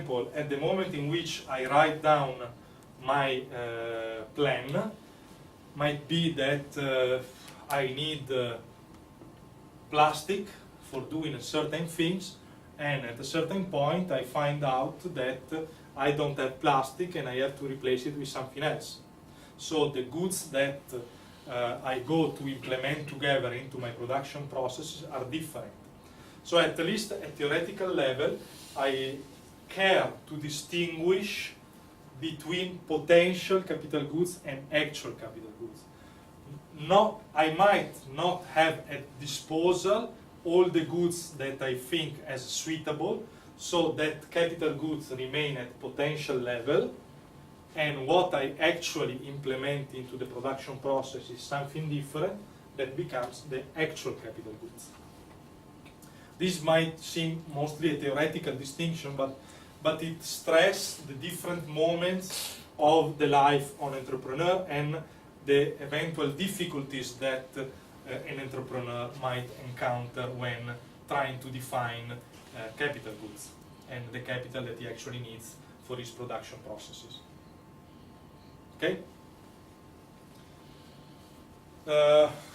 example, at the moment in which I write down my plan, might be that I need plastic for doing certain things, and at a certain point I find out that I don't have plastic and I have to replace it with something else. So the goods that I go to implement together into my production processes are different. So at least at theoretical level, I care to distinguish between potential capital goods and actual capital goods. I might not have at disposal all the goods that I think as suitable, so that capital goods remain at potential level, and what I actually implement into the production process is something different that becomes the actual capital goods. This might seem mostly a theoretical distinction, but it stresses the different moments of the life of an entrepreneur and the eventual difficulties that an entrepreneur might encounter when trying to define capital goods and the capital that he actually needs for his production processes. Okay?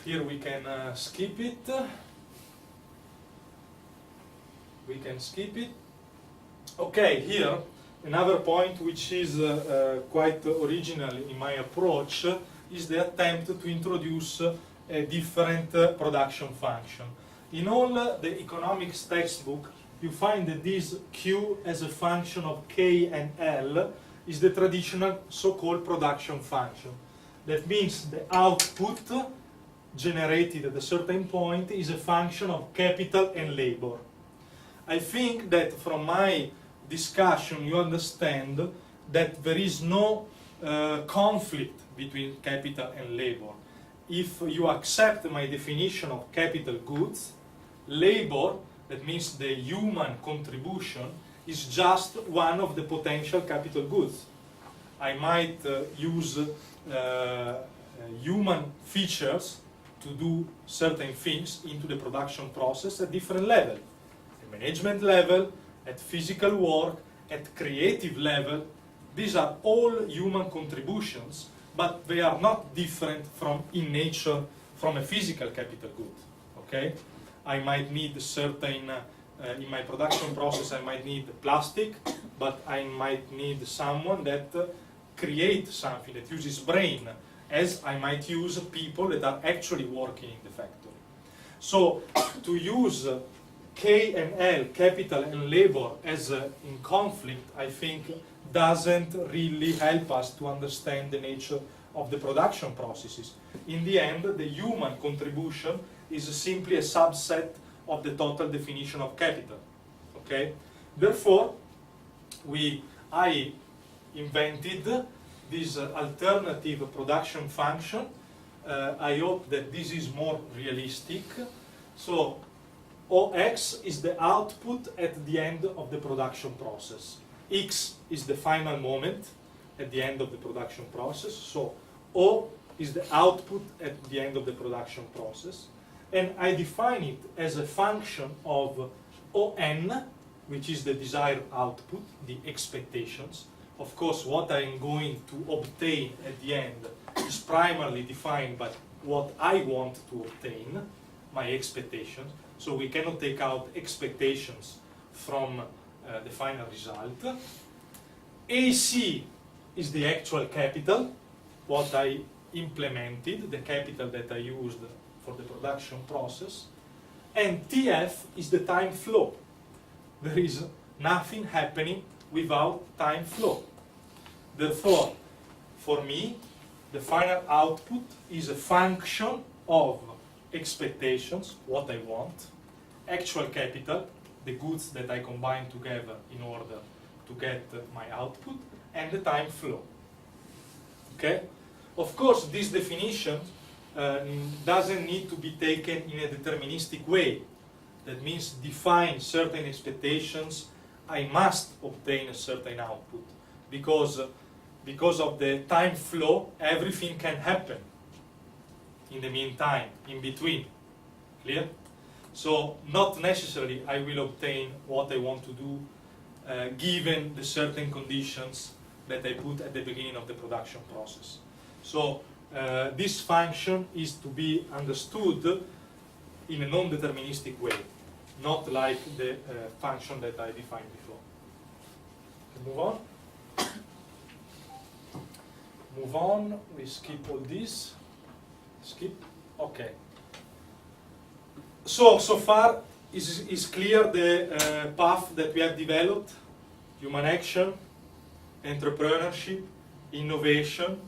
Here we can skip it. We can skip it. Okay, here another point which is quite original in my approach is the attempt to introduce a different production function. In all the economics textbook, you find that this Q as a function of K and L is the traditional so-called production function. That means the output generated at a certain point is a function of capital and labor. I think that from my discussion you understand that there is no conflict between capital and labor. If you accept my definition of capital goods, labor, that means the human contribution, is just one of the potential capital goods. I might use human features to do certain things into the production process at different levels. At management level, at physical work, at creative level. These are all human contributions, but they are not different from in nature from a physical capital good. Okay? I might need certain, in my production process I might need plastic, but I might need someone that creates something, that uses brain, as I might use people that are actually working in the factory. So to use K and L, capital and labor, as in conflict, I think doesn't really help us to understand the nature of the production processes. In the end, the human contribution is simply a subset of the total definition of capital. Okay? Therefore, I invented this alternative production function. I hope that this is more realistic. So, OX is the output at the end of the production process. X is the final moment at the end of the production process. So O is the output at the end of the production process. And I define it as a function of ON, which is the desired output, the expectations. Of course, what I'm going to obtain at the end is primarily defined by what I want to obtain, my expectations. So we cannot take out expectations from the final result. AC is the actual capital, what I implemented, the capital that I used for the production process. And TF is the time flow. There is nothing happening without time flow. Therefore, for me, the final output is a function of expectations, what I want, actual capital, the goods that I combine together in order to get my output, and the time flow. Okay? Of course, this definition doesn't need to be taken in a deterministic way. That means define certain expectations, I must obtain a certain output. Because of the time flow, everything can happen in the meantime, in between. Clear? So not necessarily I will obtain what I want to do given the certain conditions that I put at the beginning of the production process. So this function is to be understood in a non-deterministic way, not like the function that I defined before. Move on. Move on. We skip all this. Skip. Okay. So far is clear the path that we have developed: human action, entrepreneurship, innovation,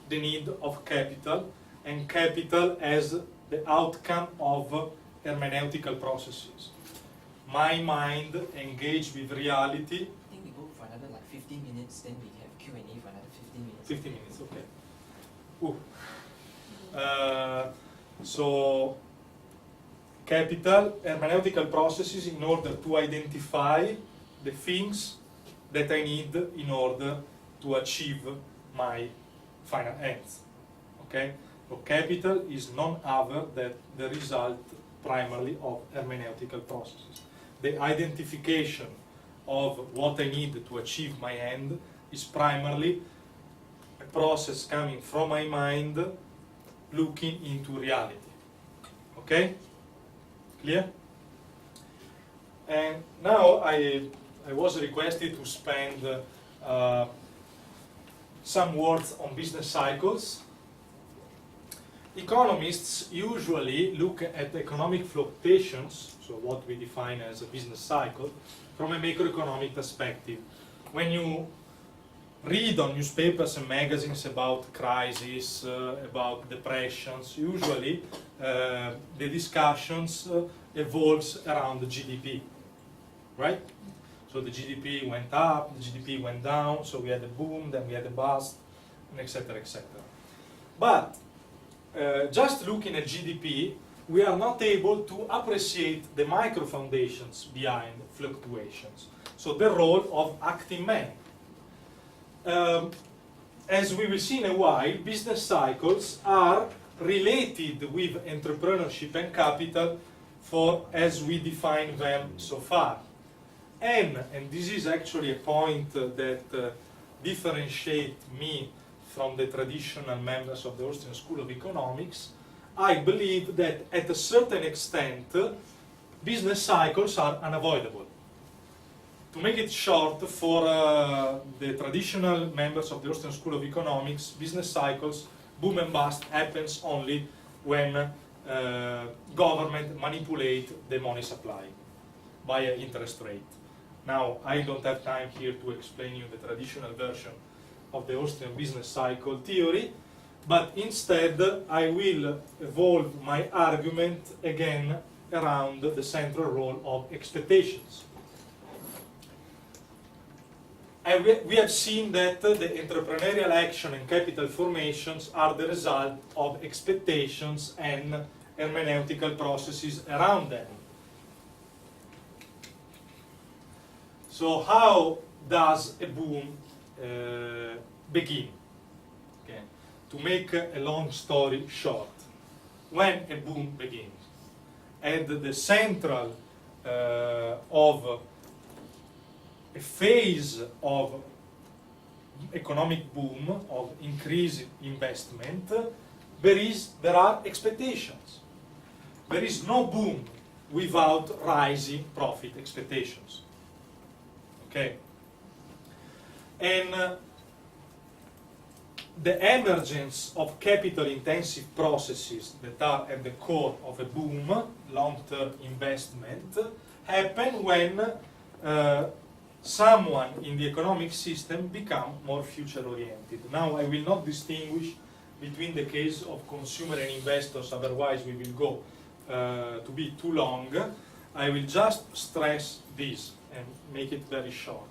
the need of capital, and capital as the outcome of hermeneutical processes. My mind engaged with reality. I think we go for another like 15 minutes, then we have Q&A for another 15 minutes. 15 minutes, okay. So, capital, hermeneutical processes in order to identify the things that I need in order to achieve my final ends. Okay? So capital is none other than the result primarily of hermeneutical processes. The identification of what I need to achieve my end is primarily a process coming from my mind looking into reality. Okay? Clear? And now I was requested to spend some words on business cycles. Economists usually look at economic fluctuations, so what we define as a business cycle, from a macroeconomic perspective. When you read on newspapers and magazines about crises, about depressions, usually the discussions evolves around the GDP, right? So the GDP went up, the GDP went down, so we had a boom, then we had a bust, and etc., etc. But just looking at GDP, we are not able to appreciate the micro foundations behind fluctuations. So the role of acting men. As we will see in a while, business cycles are related with entrepreneurship and capital for as we define them so far. And this is actually a point that differentiates me from the traditional members of the Austrian School of Economics. I believe that at a certain extent, business cycles are unavoidable. To make it short, for the traditional members of the Austrian School of Economics, business cycles, boom and bust, happens only when government manipulate the money supply via interest rate. Now, I don't have time here to explain you the traditional version of the Austrian business cycle theory, but instead I will evolve my argument again around the central role of expectations. And we have seen that the entrepreneurial action and capital formations are the result of expectations and hermeneutical processes around them. So how does a boom begin? Okay. To make a long story short, when a boom begins, at the central of a phase of economic boom, of increased investment, there are expectations. There is no boom without rising profit expectations. Okay? And the emergence of capital-intensive processes that are at the core of a boom, long-term investment, happen when someone in the economic system become more future-oriented. Now, I will not distinguish between the case of consumer and investors, otherwise we will go to be too long. I will just stress this and make it very short.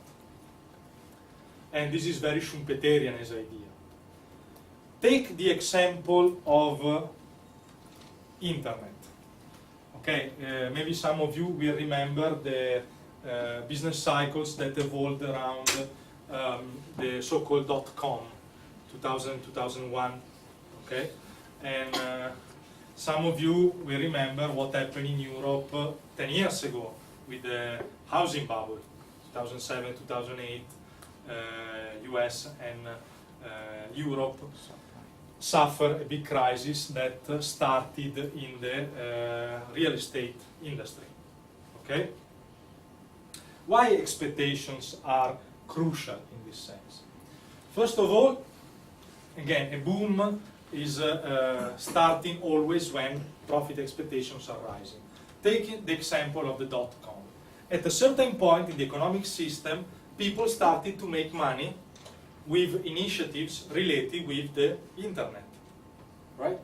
And this is very Schumpeterian as idea. Take the example of internet. Okay, maybe some of you will remember the business cycles that evolved around the so-called .com, 2000, 2001. Okay, and some of you will remember what happened in Europe 10 years ago with the housing bubble. 2007, 2008, US and Europe suffer a big crisis that started in the real estate industry. Okay? Why expectations are crucial in this sense? First of all, again, a boom is starting always when profit expectations are rising. Take the example of the dot-com. At a certain point in the economic system, people started to make money with initiatives related with the internet, right?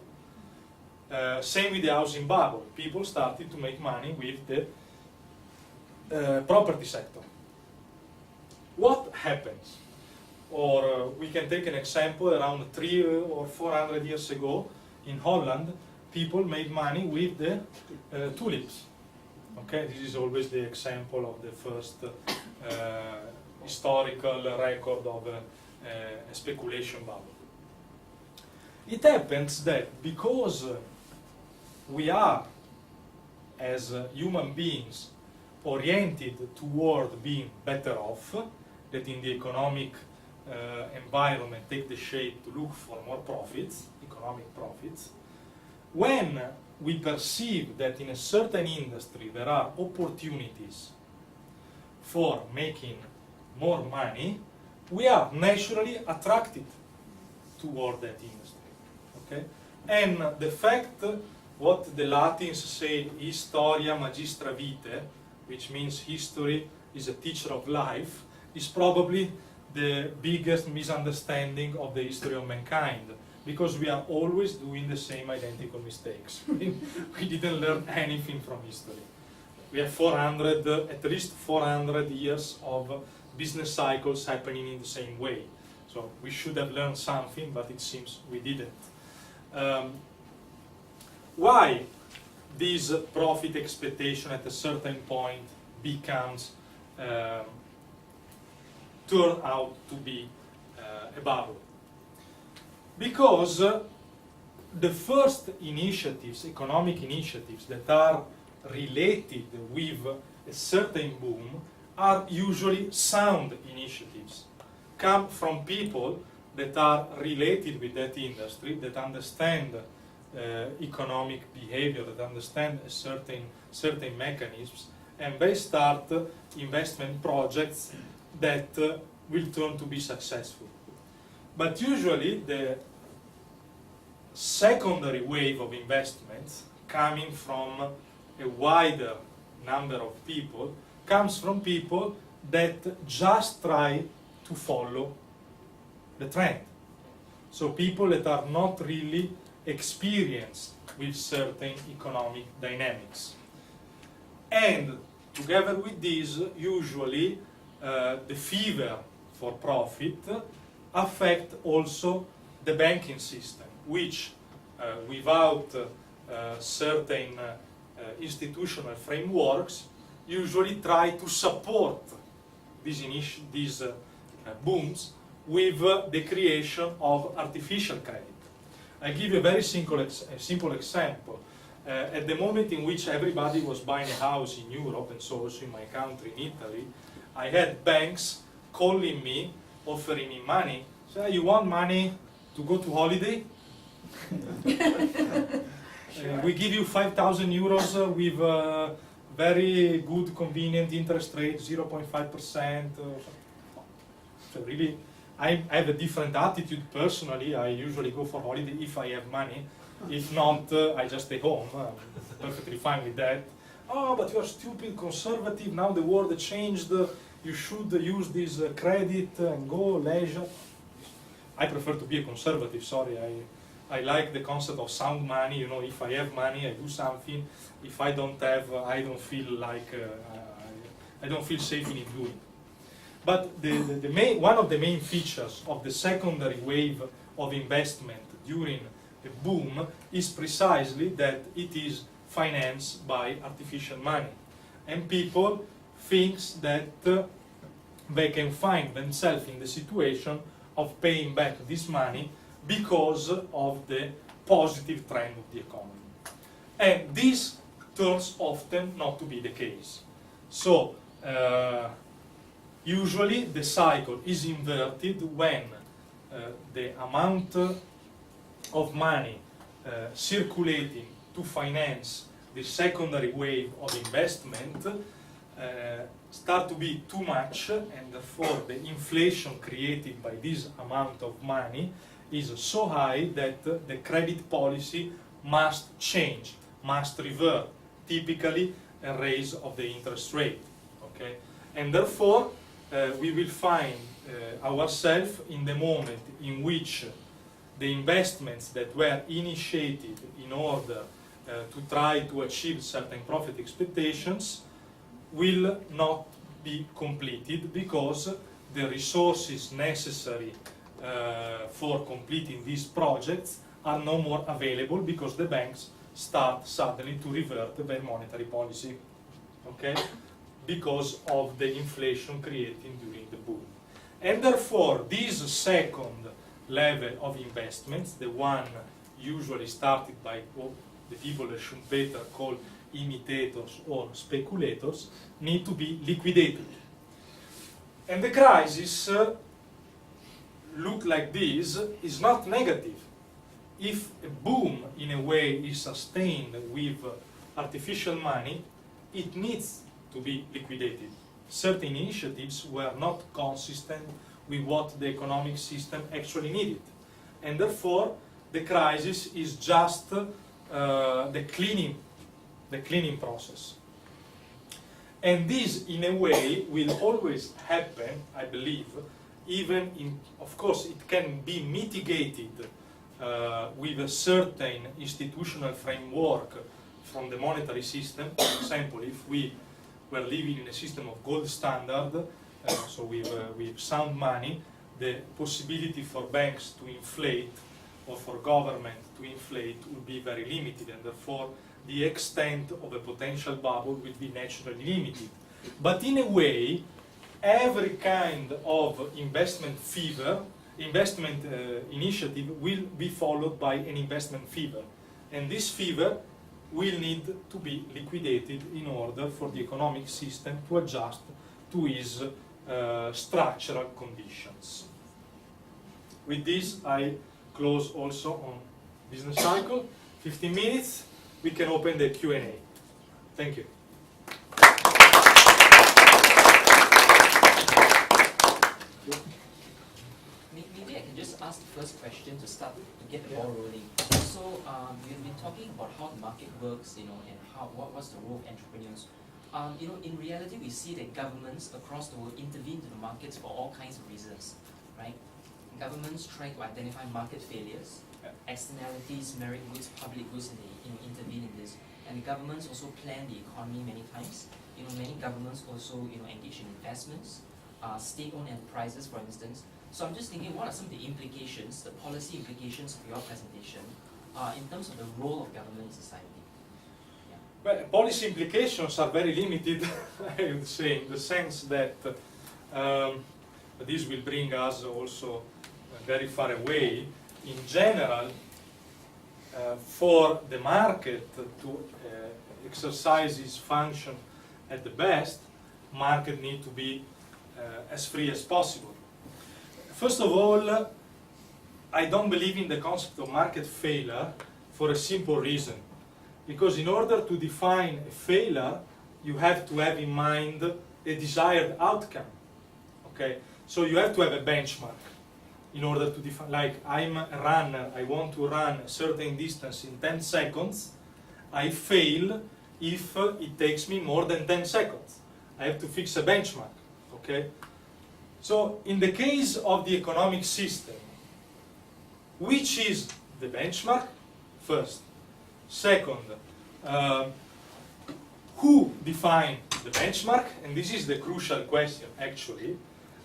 Same with the housing bubble. People started to make money with the property sector. What happens? Or we can take an example around 300 or 400 years ago in Holland, people made money with the tulips. Okay, this is always the example of the first historical record of a speculation bubble. It happens that because we are, as human beings, oriented toward being better off, that in the economic environment take the shape to look for more profits, economic profits, when we perceive that in a certain industry there are opportunities for making more money, we are naturally attracted toward that industry. Okay? And the fact, what the Latins say, historia magistra vitae, which means history is a teacher of life, is probably the biggest misunderstanding of the history of mankind, because we are always doing the same identical mistakes. We didn't learn anything from history. We have at least 400 years of business cycles happening in the same way. So we should have learned something, but it seems we didn't. Why this profit expectation at a certain point becomes turn out to be a bubble? Because the first initiatives, economic initiatives that are related with a certain boom are usually sound initiatives, come from people that are related with that industry, that understand economic behavior, that understand a certain mechanisms, and they start investment projects that will turn to be successful. But usually the secondary wave of investments coming from a wider number of people comes from people that just try to follow the trend. So people that are not really experienced with certain economic dynamics. And together with this, usually the fever for profit affect also the banking system, which without certain institutional frameworks usually try to support these booms with the creation of artificial credit. I give you a very simple example. At the moment in which everybody was buying a house in Europe, and so also in my country, in Italy, I had banks calling me, offering me money. So, you want money to go to holiday? We give you 5,000 euros with very good, convenient interest rate, 0.5%. So really, I have a different attitude personally. I usually go for holiday if I have money. If not, I just stay home. I'm perfectly fine with that. Oh, but you are stupid, conservative. Now the world changed. You should use this credit and go leisure. I prefer to be a conservative. Sorry, I like the concept of sound money. You know, if I have money, I do something. If I don't have, I don't feel like I don't feel safe in doing. But one of the main features of the secondary wave of investment during the boom is precisely that it is financed by artificial money, and people think that they can find themselves in the situation of paying back this money because of the positive trend of the economy. And this turns often not to be the case. So Usually the cycle is inverted when the amount of money circulating to finance the secondary wave of investment start to be too much, and therefore the inflation created by this amount of money is so high that the credit policy must change, must revert, typically a raise of the interest rate. Okay? And therefore we will find ourselves in the moment in which the investments that were initiated in order to try to achieve certain profit expectations will not be completed, because the resources necessary for completing these projects are no more available, because the banks start suddenly to revert their monetary policy, okay, because of the inflation created during the boom. And therefore this second level of investments, the one usually started by what the people at Schumpeter call imitators or speculators, need to be liquidated. And the crisis look like this is not negative. If a boom in a way is sustained with artificial money, it needs to be liquidated. Certain initiatives were not consistent with what the economic system actually needed. And therefore the crisis is just the cleaning process. And this, in a way, will always happen, I believe, even in, of course, it can be mitigated with a certain institutional framework from the monetary system. For example, if we were living in a system of gold standard, so with sound money, the possibility for banks to inflate or for government to inflate would be very limited, and therefore the extent of a potential bubble will be naturally limited. But in a way, every kind of investment initiative will be followed by an investment fever. And this fever will need to be liquidated in order for the economic system to adjust to its structural conditions. With this, I close also on business cycle. 15 minutes. We can open the Q&A. Thank you. Maybe I can just ask the first question to start to get the ball rolling. So we've been talking about how the market works, and what's the role of entrepreneurs. In reality, we see that governments across the world intervene to the markets for all kinds of reasons, right? Governments try to identify market failures, externalities, merit goods, public goods, and they intervene in this. And the governments also plan the economy many times. Many governments also engage in investments, state-owned enterprises, for instance. So I'm just thinking, what are some of the implications, the policy implications of your presentation, in terms of the role of government in society? Yeah. Well, policy implications are very limited, I would say, in the sense that this will bring us also very far away. In general, for the market to exercise its function at the best, market need to be as free as possible. First of all, I don't believe in the concept of market failure for a simple reason. Because in order to define a failure, you have to have in mind a desired outcome. Okay? So you have to have a benchmark in order to define, like I'm a runner, I want to run a certain distance in 10 seconds, I fail if it takes me more than 10 seconds. I have to fix a benchmark, okay? So in the case of the economic system, which is the benchmark? First. Second, who defines the benchmark? And this is the crucial question, actually.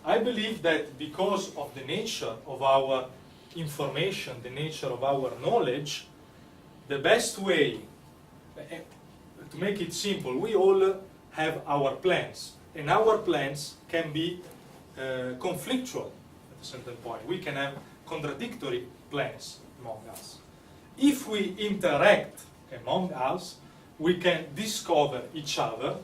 I believe that because of the nature of our information, the nature of our knowledge, the best way, to make it simple, we all have our plans, and our plans can be conflictual at a certain point. We can have contradictory plans among us. If we interact among us, we can discover each other,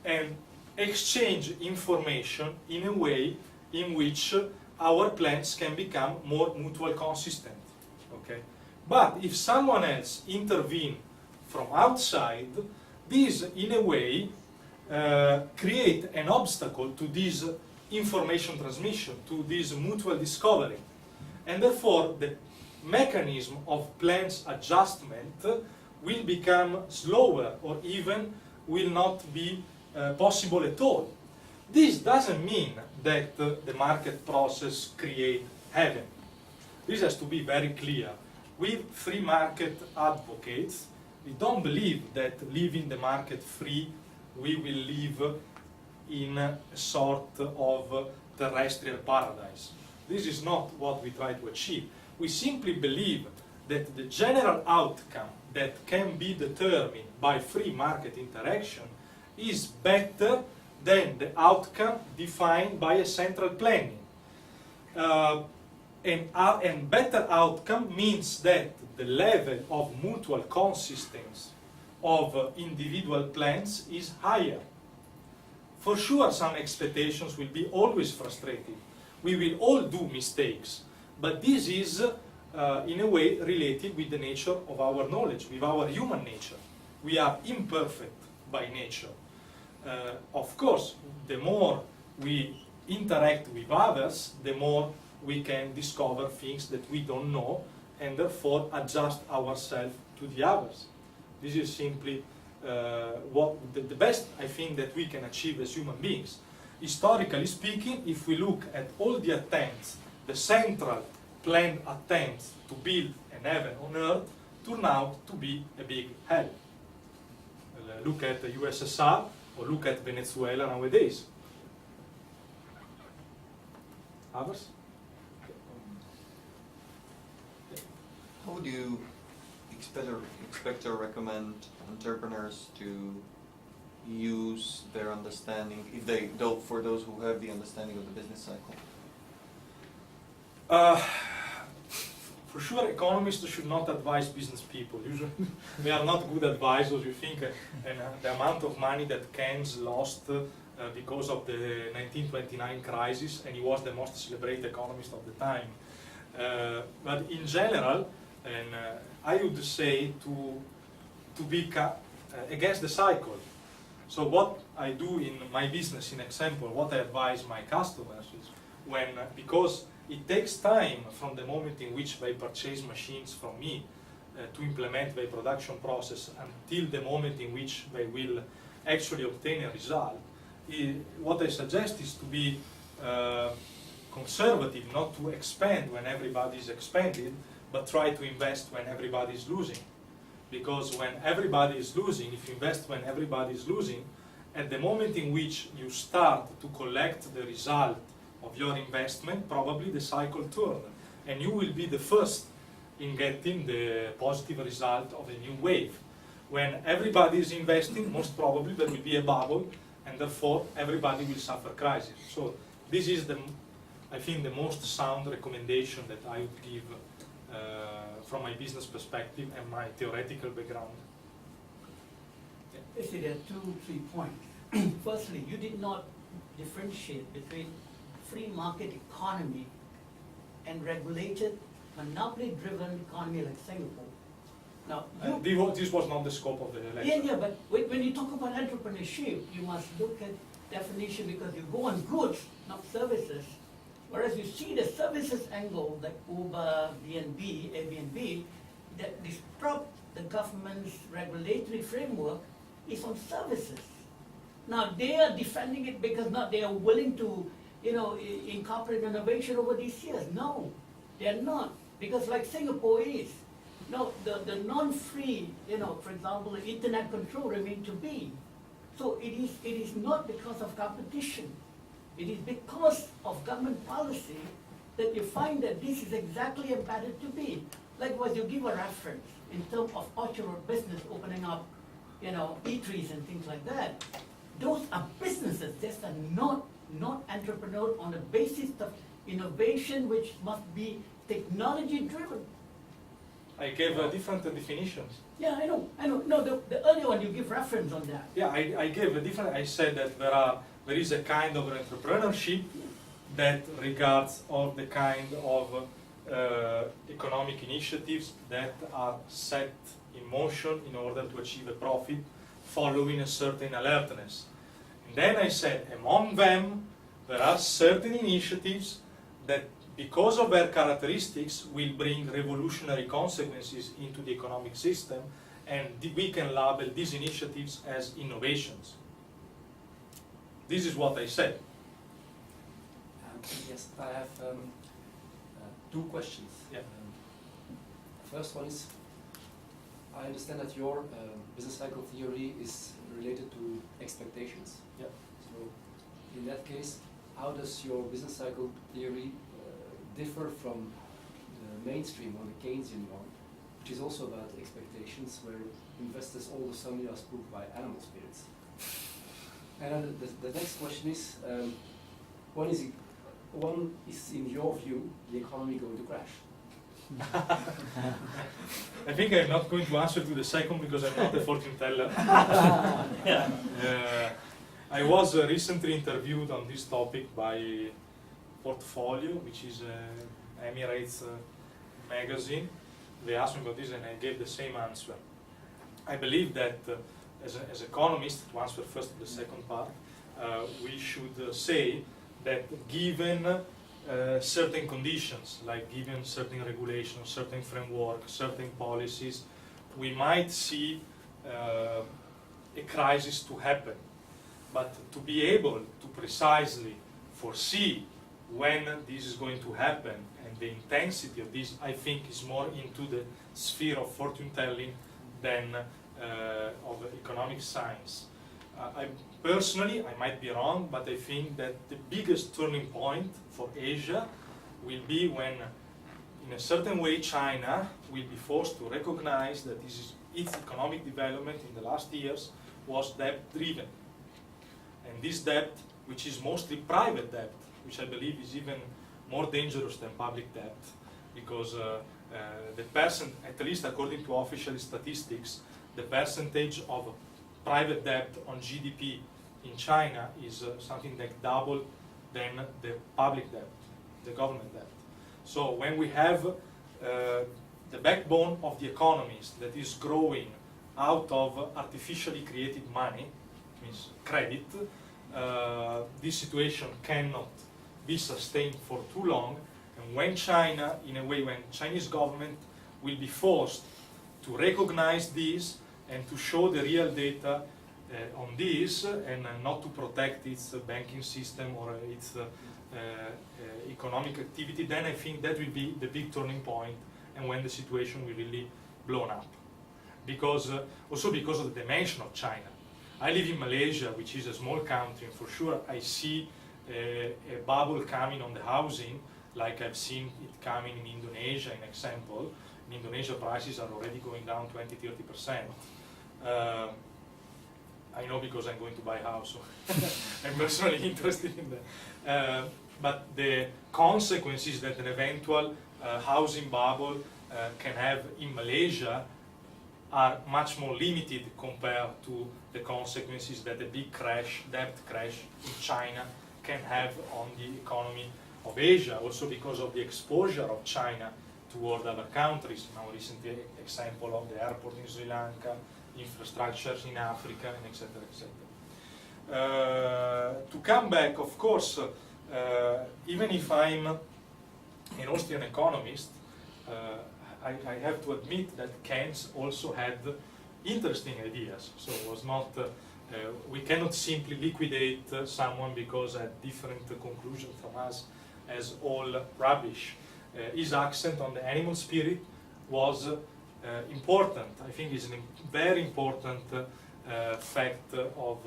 and exchange information in a way in which our plans can become more mutually consistent. Okay? But if someone else intervenes from outside, this in a way create an obstacle to this information transmission, to this mutual discovery. And therefore the mechanism of plans adjustment will become slower or even will not be possible at all. This doesn't mean that the market process creates heaven. This has to be very clear. With free market advocates, we don't believe that leaving the market free, we will live in a sort of terrestrial paradise. This is not what we try to achieve. We simply believe that the general outcome that can be determined by free market interaction is better than the outcome defined by a central planning. And better outcome means that the level of mutual consistence of individual plans is higher. For sure, some expectations will be always frustrated. We will all do mistakes, but this is in a way related with the nature of our knowledge, with our human nature. We are imperfect by nature. Of course, the more we interact with others, the more we can discover things that we don't know and therefore adjust ourselves to the others. This is simply what the best I think that we can achieve as human beings. Historically speaking, if we look at all the attempts, the central planned attempts to build an heaven on earth turn out to be a big hell. Look at the USSR or look at Venezuela nowadays. Others? How would you expect or recommend entrepreneurs to use their understanding, if they don't, for those who have the understanding of the business cycle? For sure, economists should not advise business people. Usually, they are not good advisors. You think, and the amount of money that Keynes lost because of the 1929 crisis, and he was the most celebrated economist of the time. But in general, and I would say to be against the cycle. So what I do in my business, in example, what I advise my customers is when, because it takes time from the moment in which they purchase machines from me to implement their production process until the moment in which they will actually obtain a result. What I suggest is to be conservative, not to expand when everybody is expanding, but try to invest when everybody is losing. Because when everybody is losing, if you invest when everybody is losing, at the moment in which you start to collect the result of your investment, probably the cycle turns, and you will be the first in getting the positive result of a new wave. When everybody is investing, most probably there will be a bubble, and therefore everybody will suffer crisis. So this is I think the most sound recommendation that I would give from my business perspective and my theoretical background. Basically, there are 2-3 points. Firstly, you did not differentiate between free market economy and regulated, monopoly-driven economy like Singapore. Now, this was not the scope of the lecture. yeah, but when you talk about entrepreneurship, you must look at definition because you go on goods, not services. Whereas you see the services angle, like Uber, Airbnb, that disrupt the government's regulatory framework is on services. Now they are defending it because not they are willing to, incorporate innovation over these years. No, they are not, because like Singapore is. No, the non-free, for example, the internet control remain to be. So it is not because of competition. It is because of government policy that you find that this is exactly embedded to be. Likewise, you give a reference in terms of orchard business opening up, eateries and things like that. Those are businesses. These are not entrepreneur on the basis of innovation, which must be technology driven. I gave different definitions. Yeah, I know. No, the earlier one you give reference on that. Yeah, I gave a different. I said that there is a kind of entrepreneurship that regards all the kind of economic initiatives that are set in motion in order to achieve a profit, following a certain alertness. And then I said, among them, there are certain initiatives that, because of their characteristics, will bring revolutionary consequences into the economic system, and we can label these initiatives as innovations. This is what I said. Yes, I have two questions. Yeah. First one is, I understand that your business cycle theory is related to expectations. Yeah. So, in that case, how does your business cycle theory differ from the mainstream or the Keynesian one, which is also about expectations, where investors all of a sudden are spooked by animal spirits? And the next question is, one is in your view the economy going to crash? I think I'm not going to answer to the second because I'm not a fortune teller. I was recently interviewed on this topic by Portfolio, which is Emirates magazine. They asked me about this and I gave the same answer. I believe that as economists, to answer first to the second part, we should say that given certain conditions, like given certain regulations, certain framework, certain policies, we might see a crisis to happen. But to be able to precisely foresee when this is going to happen and the intensity of this, I think, is more into the sphere of fortune telling than of economic science. Personally, I might be wrong, but I think that the biggest turning point for Asia will be when, in a certain way, China will be forced to recognize that this is its economic development in the last years was debt-driven. And this debt, which is mostly private debt, which I believe is even more dangerous than public debt, because the percent, at least according to official statistics, the percentage of private debt on GDP in China is something like double than the public debt, the government debt. So when we have the backbone of the economies that is growing out of artificially created money, means credit, this situation cannot be sustained for too long. And when China, in a way, when Chinese government will be forced to recognize this and to show the real data on this, and not to protect its banking system or its economic activity, then I think that will be the big turning point, and when the situation will really blown up. Because also because of the dimension of China. I live in Malaysia, which is a small country, and for sure I see a bubble coming on the housing, like I've seen it coming in Indonesia, in example. In Indonesia, prices are already going down 20–30%. I know because I'm going to buy a house, so I'm personally interested in that. But the consequences that an eventual housing bubble can have in Malaysia are much more limited compared to the consequences that a big crash, debt crash in China can have on the economy of Asia, also because of the exposure of China toward other countries. Now, recently, example of the airport in Sri Lanka, infrastructures in Africa, and etc., etc. To come back, of course, even if I'm an Austrian economist, I have to admit that Keynes also had interesting ideas. So it was not, we cannot simply liquidate someone because had different conclusion from us as all rubbish. His accent on the animal spirit was important. I think it's a very important fact of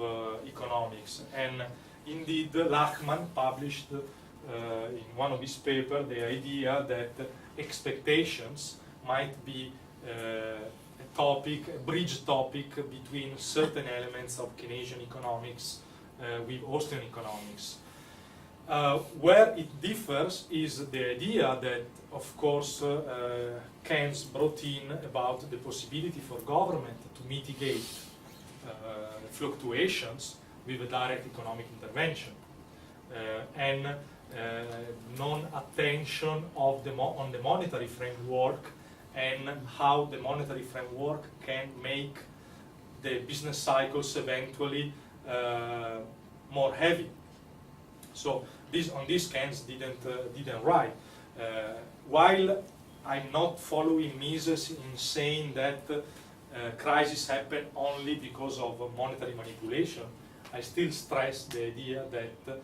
economics. And indeed, Lachman published in one of his papers the idea that expectations might be a topic, a bridge topic between certain elements of Keynesian economics with Austrian economics. Where it differs is the idea that, of course, Keynes brought in about the possibility for government to mitigate fluctuations with a direct economic intervention and non-attention of on the monetary framework and how the monetary framework can make the business cycles eventually more heavy. So on this Keynes didn't write. While I'm not following Mises in saying that crises happen only because of monetary manipulation, I still stress the idea that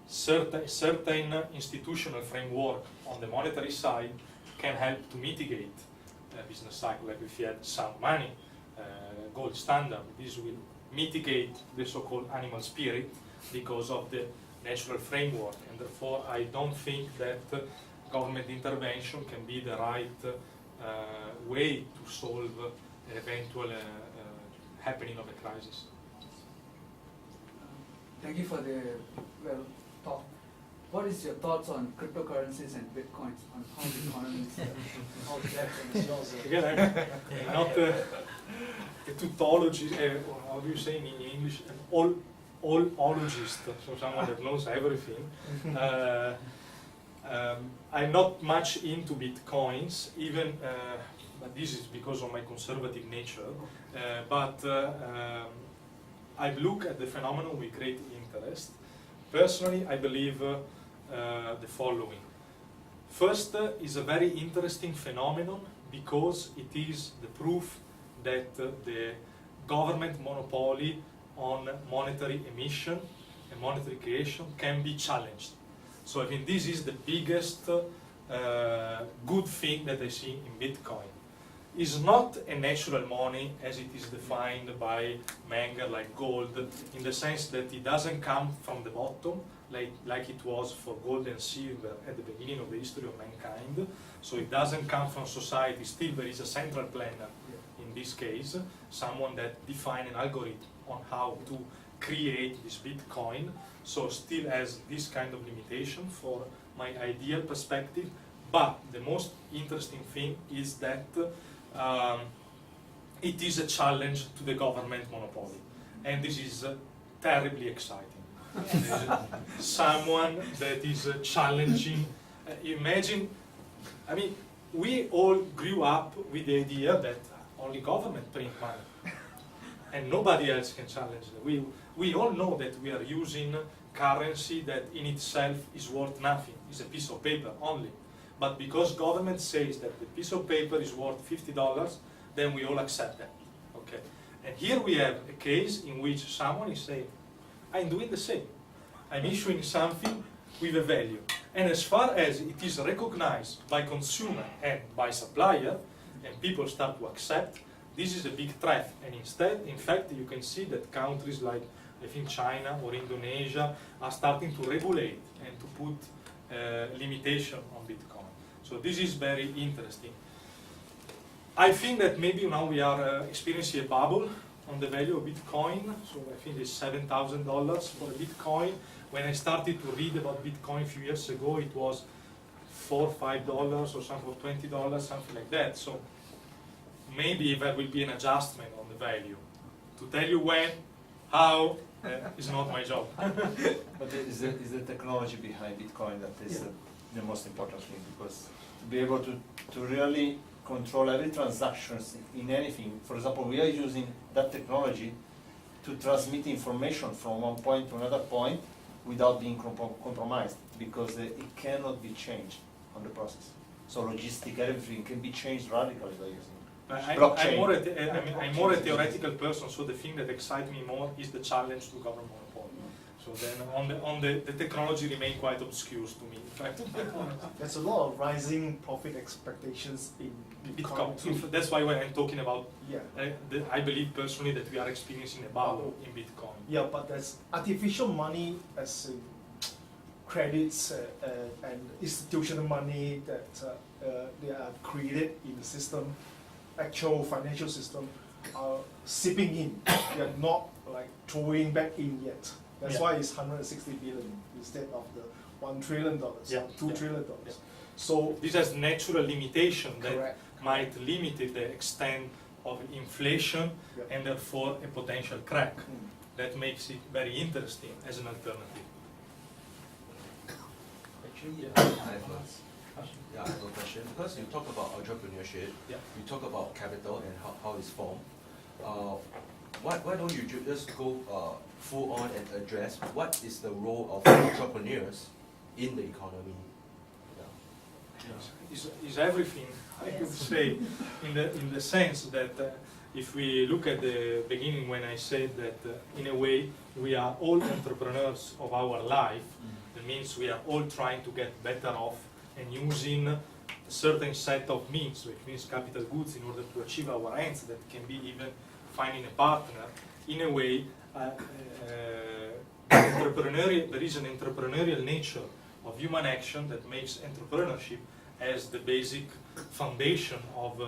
certain institutional framework on the monetary side can help to mitigate business cycle. Like if you had sound money, gold standard, this will mitigate the so-called animal spirit because of the natural framework, and therefore I don't think that government intervention can be the right way to solve an eventual happening of a crisis. Thank you for the talk. What is your thoughts on cryptocurrencies and bitcoins, on how the economy is how that Again, I'm not a tautologist, or how do you say in English, an all-ologist, so someone that knows everything. I'm not much into bitcoins, even, but this is because of my conservative nature. I look at the phenomenon with great interest. Personally, I believe the following. First, is a very interesting phenomenon because it is the proof that the government monopoly on monetary emission and monetary creation can be challenged. So I think this is the biggest good thing that I see in Bitcoin. It's not a natural money as it is defined by Menger, like gold, in the sense that it doesn't come from the bottom, like it was for gold and silver at the beginning of the history of mankind. So it doesn't come from society. Still, there is a central planner in this case, someone that defined an algorithm on how to create this Bitcoin. So still has this kind of limitation for my ideal perspective. But the most interesting thing is that it is a challenge to the government monopoly. And this is terribly exciting. Someone that is challenging. Imagine, I mean, we all grew up with the idea that only government print money. And nobody else can challenge it. We all know that we are using currency that in itself is worth nothing. It's a piece of paper only. But because government says that the piece of paper is worth $50, then we all accept that. Okay. And here we have a case in which someone is saying, I'm doing the same. I'm issuing something with a value. And as far as it is recognized by consumer and by supplier, and people start to accept, this is a big threat. And instead, in fact, you can see that countries like, I think, China or Indonesia are starting to regulate and to put limitation on Bitcoin. So this is very interesting. I think that maybe now we are experiencing a bubble on the value of Bitcoin. So I think it's $7,000 for a Bitcoin. When I started to read about Bitcoin a few years ago, it was $4 or $5 or something, for $20, something like that. So maybe there will be an adjustment on the value. To tell you when, how, is not my job. But is the technology behind Bitcoin that is the most important thing, because to be able to really control every transaction in anything, for example, we are using that technology to transmit information from one point to another point without being compromised, because it cannot be changed on the process. So logistic, everything can be changed radically by using blockchain. I'm more a theoretical person, so the thing that excites me more is the challenge to government monopoly. So then on the technology remain quite obscure to me, in fact. There's a lot of rising profit expectations in Bitcoin. So that's why when I'm talking about, Yeah. I believe personally that we are experiencing a bubble in Bitcoin. Yeah, but there's artificial money as in credits and institutional money that they are created in the system, actual financial system, are sipping in. They are not like throwing back in yet. That's why it's 160 billion instead of the $1 trillion, Yeah, $2 yeah, trillion. yeah. So This has natural limitation that correct. might limit the extent of inflation Yeah. and therefore a potential crack. Mm. That makes it very interesting as an alternative. Actually, I have a question. Because you talk about entrepreneurship, Yeah. you talk about capital and how it's formed. Why don't you just go full on and address what is the role of entrepreneurs in the economy? Is everything, I could say, in the sense that if we look at the beginning when I said that in a way we are all entrepreneurs of our life, that means we are all trying to get better off and using a certain set of means, which means capital goods, in order to achieve our ends, that can be even finding a partner. In a way, there is an entrepreneurial nature of human action that makes entrepreneurship as the basic foundation of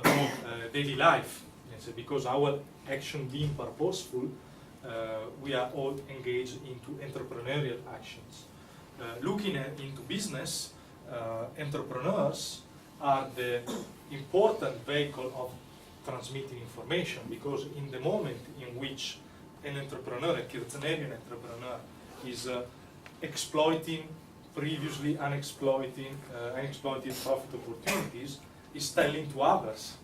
daily life. Yes, because our action being purposeful, we are all engaged into entrepreneurial actions. Looking into business, entrepreneurs are the important vehicle of transmitting information, because in the moment in which an entrepreneur, a Kirchnerian entrepreneur, is exploiting previously unexploited profit opportunities, is telling to others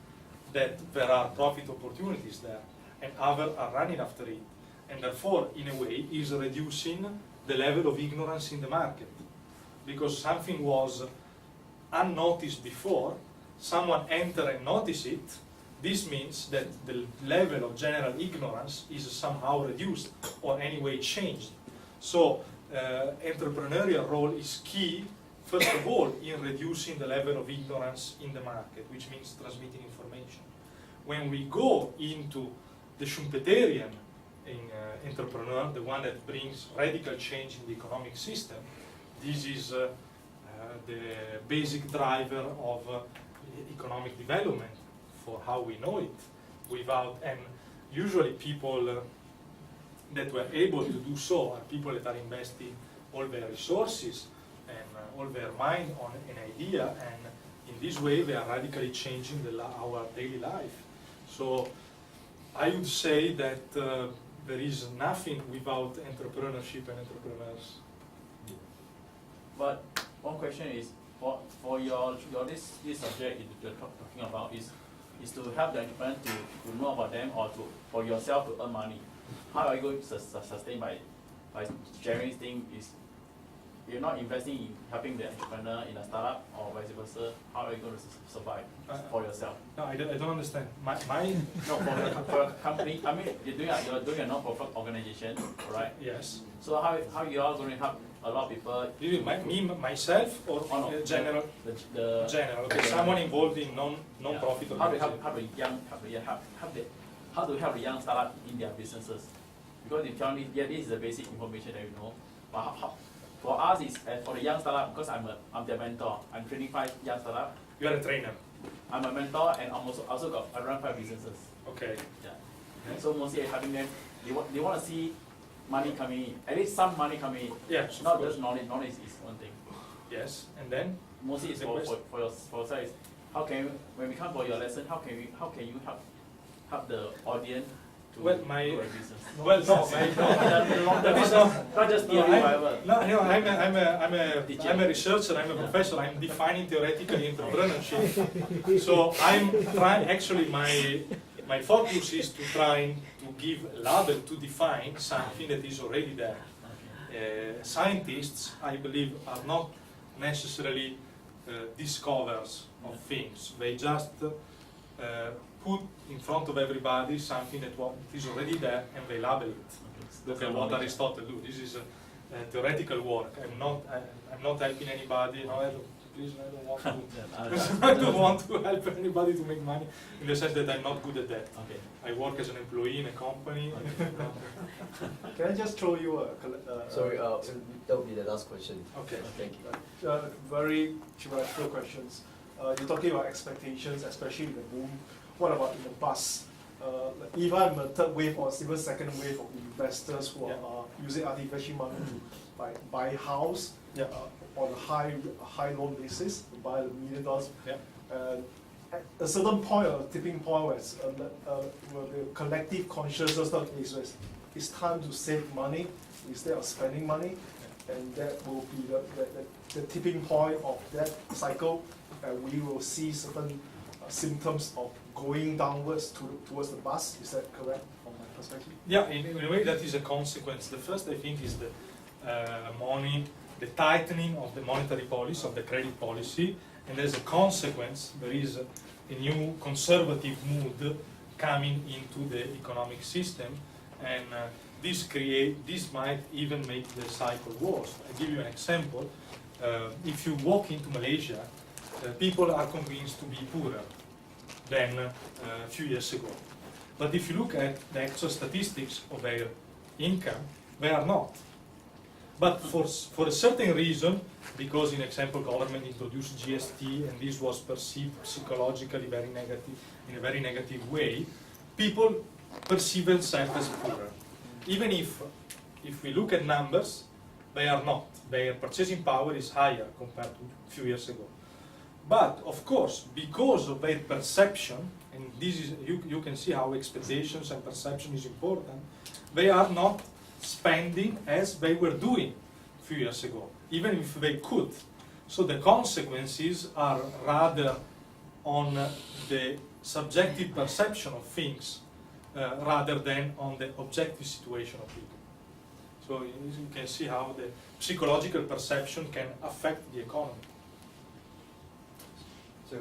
that there are profit opportunities there, and others are running after it, and therefore, in a way, is reducing the level of ignorance in the market. Because something was unnoticed before, someone entered and noticed it, this means that the level of general ignorance is somehow reduced or anyway changed. So entrepreneurial role is key, first of all, in reducing the level of ignorance in the market, which means transmitting information. When we go into the Schumpeterian entrepreneur, the one that brings radical change in the economic system, this is the basic driver of economic development for how we know it. And usually people that were able to do so are people that are investing all their resources and all their mind on an idea, and in this way they are radically changing our daily life. So I would say that there is nothing without entrepreneurship and entrepreneurs. But one question is, for your this subject you're talking about is to help the entrepreneur to know about them, or for yourself to earn money. How are you going to sustain by sharing thing? Is you're not investing in helping the entrepreneur in a startup or vice versa? How are you going to survive for yourself? No, I don't understand. My No, for a company. I mean, you're doing a non-profit organization, right? yes. So how you are going to help a lot of people? Myself or Oh, no, general? The General. Okay. Someone involved in non-profit How to organization. how to help the young startup in their businesses? Because you tell me, yeah, this is the basic information that you know. But how for us, is for the young startup, because I'm their mentor. I'm training 5 young startup. You are a trainer. I'm a mentor, and I'm also got around 5 businesses. Okay. Yeah. So mostly helping them. They want to see money coming in, at least some money coming in. Yes. Not just knowledge. Knowledge is one thing. Yes. And then? Mostly it's for yourself. Is how can you, when we come for your lesson, how can you help the audience to Well, grow a business? Well, no, that is not just no, theory, whatever. I'm a researcher, I'm a professor, I'm defining theoretically entrepreneurship. So I'm trying, actually my focus is to try to give a label to define something that is already there. Scientists, I believe, are not necessarily discoverers of things. They just put in front of everybody something that is already there, and they label it. Look at what Aristotle do. This is a theoretical work. I'm not helping anybody. No, please, I don't want to. I don't want to help anybody to make money, in the sense that I'm not good at that. Okay. I work as an employee in a company. Can I just throw you Sorry, that will be the last question. Okay. Thank you. very theoretical questions. You're talking about expectations, especially in the boom. What about in the bust? If I'm a third wave or even second wave of investors who are using artificial money to buy house, on a high loan basis to buy $1 million. Yeah. At a certain point, a tipping point, where the collective consciousness is it's time to save money instead of spending money, and that will be the tipping point of that cycle, and we will see certain symptoms of going downwards towards the bust. Is that correct from my perspective? Yeah, in a way that is a consequence. The first, I think, is the the tightening of the monetary policy, of the credit policy, and as a consequence, there is a new conservative mood coming into the economic system, and this might even make the cycle worse. I give you an example. If you walk into Malaysia, people are convinced to be poorer than a few years ago. But if you look at the actual statistics of their income, they are not. But for a certain reason, because in example government introduced GST and this was perceived psychologically very negative, in a very negative way, people perceive themselves as poorer. Even if we look at numbers, they are not. Their purchasing power is higher compared to a few years ago. But of course, because of their perception, and this is you can see how expectations and perception is important, they are not spending as they were doing a few years ago, even if they could. So the consequences are rather on the subjective perception of things rather than on the objective situation of people. So you can see how the psychological perception can affect the economy. So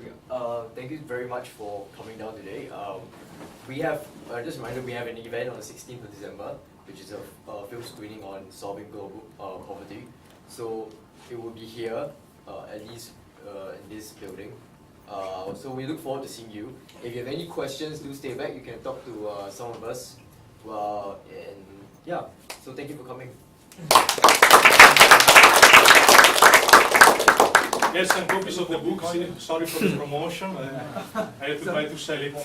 thank you very much for coming down today. We have, just a reminder, we have an event on the 16th of December, which is a film screening on solving global poverty. So it will be here, at least in this building. So we look forward to seeing you. If you have any questions, do stay back. You can talk to some of us. And yeah, so thank you for coming. Yes, and copies of the books. Sorry for the promotion. I had to try to sell it.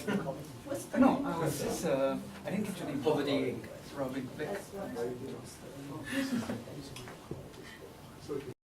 No, I was just, I didn't get your name. Poverty Inc. Robin Vick.